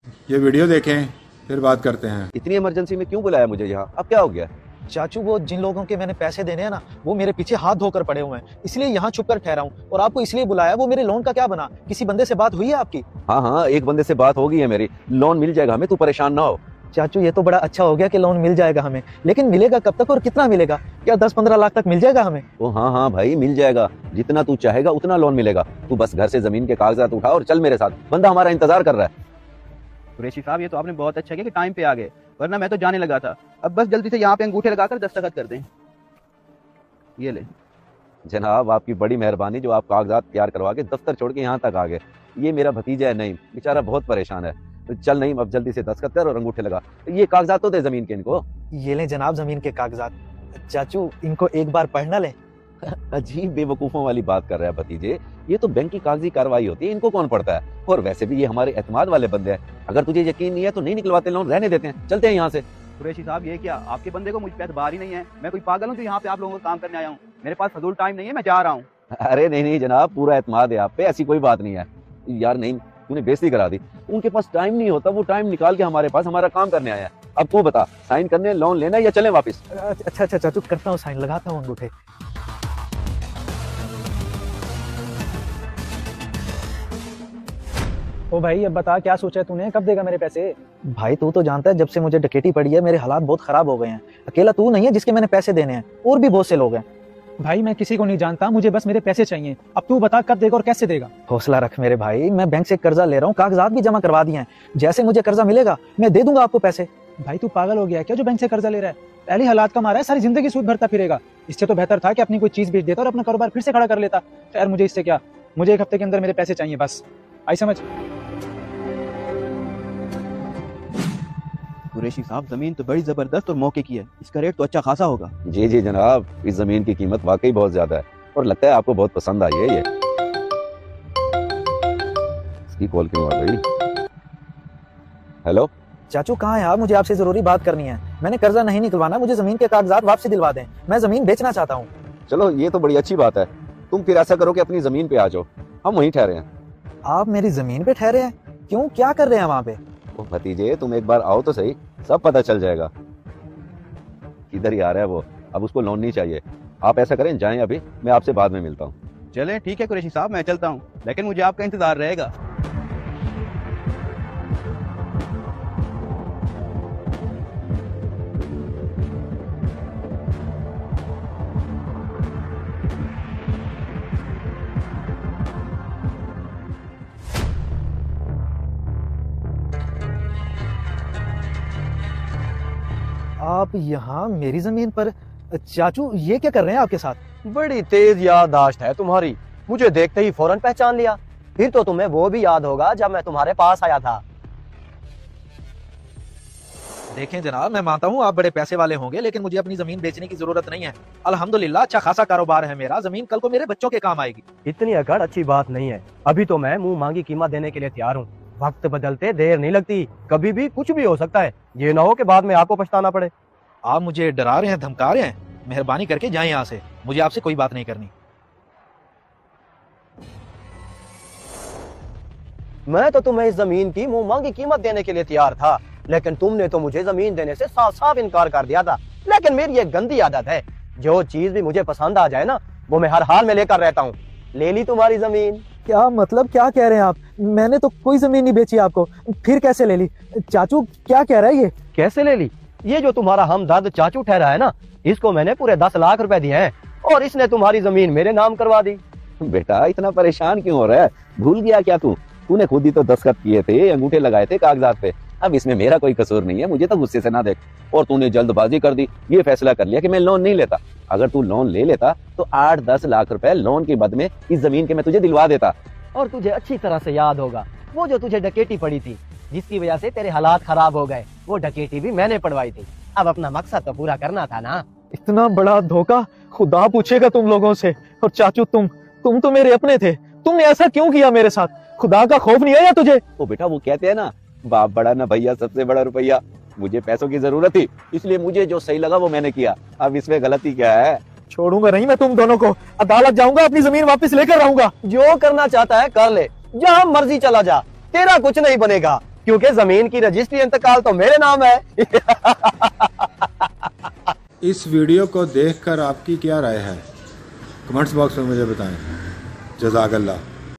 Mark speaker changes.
Speaker 1: ये वीडियो देखें फिर बात करते हैं।
Speaker 2: इतनी इमरजेंसी में क्यों बुलाया मुझे यहाँ? अब क्या हो गया?
Speaker 3: चाचू वो जिन लोगों के मैंने पैसे देने हैं ना, वो मेरे पीछे हाथ धोकर पड़े हुए हैं, इसलिए यहाँ छुप कर ठहरा हूँ। और आपको इसलिए बुलाया, वो मेरे लोन का क्या बना? किसी बंदे से बात हुई है आपकी?
Speaker 2: हाँ हाँ, एक बंदे से बात हो गई है मेरी, लोन मिल जाएगा हमें, तू परेशान ना हो।
Speaker 3: चाचू ये तो बड़ा अच्छा हो गया कि लोन मिल जाएगा हमें, लेकिन मिलेगा कब तक और कितना मिलेगा? क्या 10-15 लाख तक मिल जाएगा हमें?
Speaker 2: ओ हाँ हाँ भाई, मिल जाएगा, जितना तू चाहेगा उतना लोन मिलेगा। तू बस घर से जमीन के कागजात उठा और चल मेरे साथ, बंदा हमारा इंतजार कर रहा है।
Speaker 4: कुरैशी साहब ये तो आपने बहुत अच्छा किया कि टाइम पे आ गए, वरना मैं तो जाने लगा था। अब बस जल्दी से यहाँ पे अंगूठे लगाकर दस्तखत कर दें। ये ले
Speaker 2: जनाब, आपकी बड़ी मेहरबानी जो आप कागजात तैयार करवा के दफ्तर छोड़ के यहाँ तक आ गए। ये मेरा भतीजा है नईम, बेचारा बहुत परेशान है। तो चल नईम, अब जल्दी से दस्तखत कर और अंगूठे लगा। ये कागजात तो दे जमीन के इनको।
Speaker 3: ये लें जनाब जमीन के कागजात। चाचू इनको एक बार पढ़ना ले।
Speaker 2: अजीब बेवकूफों वाली बात कर रहा है भतीजे, ये तो बैंक की कागजी कार्रवाई होती है, इनको कौन पढ़ता है? और वैसे भी ये हमारे एतमाद वाले बंदे हैं, अगर तुझे यकीन नहीं है तो नहीं निकलवाते लोन, रहने देते हैं, चलते हैं यहाँ से।
Speaker 4: कुरैशी साहब ये क्या, आपके बंदे को मुझ पे एतबार ही नहीं है? मैं कोई पागल हूँ जो यहाँ पे आप लोगों को काम करने आया हूँ? मेरे पास फजूल टाइम नहीं है, मैं जा रहा हूँ।
Speaker 2: अरे नहीं नहीं जनाब, पूरा एतमाद है आप पे, ऐसी कोई बात नहीं है। यार नहीं, तूने बेइज्जती करा दी। उनके पास टाइम नहीं होता, वो टाइम निकाल के हमारे पास हमारा काम करने आया है। अब तू बता, साइन करने लोन लेना या चले वापस?
Speaker 3: अच्छा अच्छा चाचू, करता हूँ साइन, लगाता हूँ अंगूठे।
Speaker 5: ओ भाई अब बता, क्या सोचा है तूने, कब देगा मेरे पैसे?
Speaker 3: भाई तू तो जानता है जब से मुझे डकैती पड़ी है मेरे हालात बहुत खराब हो गए हैं। अकेला तू नहीं है जिसके मैंने पैसे देने हैं, और भी बहुत से लोग हैं।
Speaker 5: भाई मैं किसी को नहीं जानता, मुझे बस मेरे पैसे चाहिए। अब तू बता कब देगा और कैसे देगा?
Speaker 3: हौसला रख मेरे भाई, मैं बैंक से कर्जा ले रहा हूँ, कागजात भी जमा करवा दिए हैं। जैसे मुझे कर्जा मिलेगा मैं दे दूंगा आपको पैसे।
Speaker 5: भाई तू पागल हो गया है क्या जो बैंक से कर्जा ले रहा है? पहले हालात का मारा है, सारी जिंदगी सूद भरता फिरेगा। इससे तो बेहतर था कि अपनी कोई चीज बेच देता और अपना कारोबार फिर से खड़ा कर लेता। खैर मुझे इससे क्या, मुझे एक हफ्ते के अंदर मेरे पैसे चाहिए बस, आई समझ?
Speaker 4: कुरैशी साहब जमीन तो बड़ी जबरदस्त और मौके की है, इसका रेट तो अच्छा खासा होगा।
Speaker 2: जी जी जनाब, इस जमीन की कीमत वाकई बहुत ज्यादा है और लगता है आपको बहुत पसंद आई है ये। इसकी कॉल क्यों आ गई? हेलो
Speaker 3: चाचू कहाँ है आप? मुझे आपसे जरूरी बात करनी है। मैंने कर्जा नहीं निकलवाना, मुझे जमीन के कागजात वापसी दिलवा दें, मैं जमीन बेचना चाहता हूँ।
Speaker 2: चलो ये तो बड़ी अच्छी बात है, तुम फिर ऐसा करो कि अपनी जमीन पे आ जाओ, हम वहीं ठहरे हैं।
Speaker 3: आप मेरी जमीन पे ठहरे हैं? क्यों, क्या कर रहे हैं वहाँ पे?
Speaker 2: ओ भतीजे, तुम एक बार आओ तो सही, सब पता चल जाएगा। किधर ही आ रहा है वो, अब उसको लोन नहीं चाहिए। आप ऐसा करें, जाएं अभी, मैं आपसे बाद में मिलता हूँ।
Speaker 4: चलें ठीक है कुरैशी साहब, मैं चलता हूँ, लेकिन मुझे आपका इंतजार रहेगा।
Speaker 3: आप यहाँ मेरी जमीन पर? चाचू ये क्या कर रहे हैं आपके साथ?
Speaker 6: बड़ी तेज याददाश्त है तुम्हारी, मुझे देखते ही फौरन पहचान लिया। फिर तो तुम्हें वो भी याद होगा जब मैं तुम्हारे पास आया था।
Speaker 3: देखें जनाब, मैं मानता हूँ आप बड़े पैसे वाले होंगे, लेकिन मुझे अपनी जमीन बेचने की जरूरत नहीं है। अल्हम्दुलिल्लाह अच्छा खासा कारोबार है मेरा, जमीन कल को मेरे बच्चों के काम आएगी।
Speaker 6: इतनी अकड़ अच्छी बात नहीं है, अभी तो मैं मुंह मांगी कीमत देने के लिए तैयार हूँ। वक्त बदलते देर नहीं लगती, कभी भी कुछ भी हो सकता है। ये ना हो कि बाद में आपको पछताना पड़े।
Speaker 3: आप मुझे डरा रहे हैं, धमका रहे हैं? मेहरबानी करके जाएं यहाँ से, मुझे आपसे कोई बात नहीं करनी।
Speaker 6: मैं तो तुम्हें इस जमीन की मुंह मांगी कीमत देने के लिए तैयार था, लेकिन तुमने तो मुझे जमीन देने से साफ साफ इनकार कर दिया था। लेकिन मेरी एक गंदी आदत है, जो चीज भी मुझे पसंद आ जाए ना, वो मैं हर हाल में लेकर रहता हूँ। ले ली तुम्हारी जमीन।
Speaker 3: क्या मतलब, क्या कह रहे हैं आप? मैंने तो कोई जमीन नहीं बेची आपको, फिर कैसे ले ली? चाचू क्या कह रहा है ये?
Speaker 6: कैसे ले ली? ये जो तुम्हारा हमदर्द चाचू ठहरा है ना, इसको मैंने पूरे 10 लाख रुपए दिए हैं और इसने तुम्हारी जमीन मेरे नाम करवा दी।
Speaker 2: बेटा इतना परेशान क्यों हो रहा है? भूल गया क्या तू? तूने खुद ही तो दस्तखत किए थे, अंगूठे लगाए थे कागजात पे। अब इसमें मेरा कोई कसूर नहीं है, मुझे तो गुस्से से ना देख। और तूने जल्दबाजी कर दी, ये फैसला कर लिया कि मैं लोन नहीं लेता। अगर तू लोन ले लेता तो 8-10 लाख रुपए लोन के बद में इस जमीन के मैं तुझे दिलवा देता।
Speaker 6: और तुझे अच्छी तरह से याद होगा, वो जो तुझे डकैती पड़ी थी, जिसकी वजह से तेरे हालात खराब हो गए, वो डकैती भी मैंने पड़वाई थी। अब अपना मकसद तो पूरा करना था ना।
Speaker 3: इतना बड़ा धोखा खुदा पूछेगा तुम लोगों से। और चाचू तुम तो मेरे अपने थे, तुमने ऐसा क्यों किया मेरे साथ? खुदा का खौफ नहीं आया तुझे?
Speaker 2: ओ बेटा, वो कहते हैं ना, बाप बड़ा ना भैया, सबसे बड़ा रुपया। मुझे पैसों की जरूरत थी, इसलिए मुझे जो सही लगा वो मैंने किया। अब इसमें गलती क्या है?
Speaker 3: छोड़ूंगा नहीं मैं तुम दोनों को, अदालत जाऊंगा, अपनी जमीन वापस लेकर आऊंगा।
Speaker 6: जो करना चाहता है कर ले, जहाँ मर्जी चला जा, तेरा कुछ नहीं बनेगा। क्योंकि जमीन की रजिस्ट्री इंतकाल तो मेरे नाम है।
Speaker 1: इस वीडियो को देखकर आपकी क्या राय है, कमेंट्स बॉक्स में मुझे बताएं। जज़ाकल्लाह।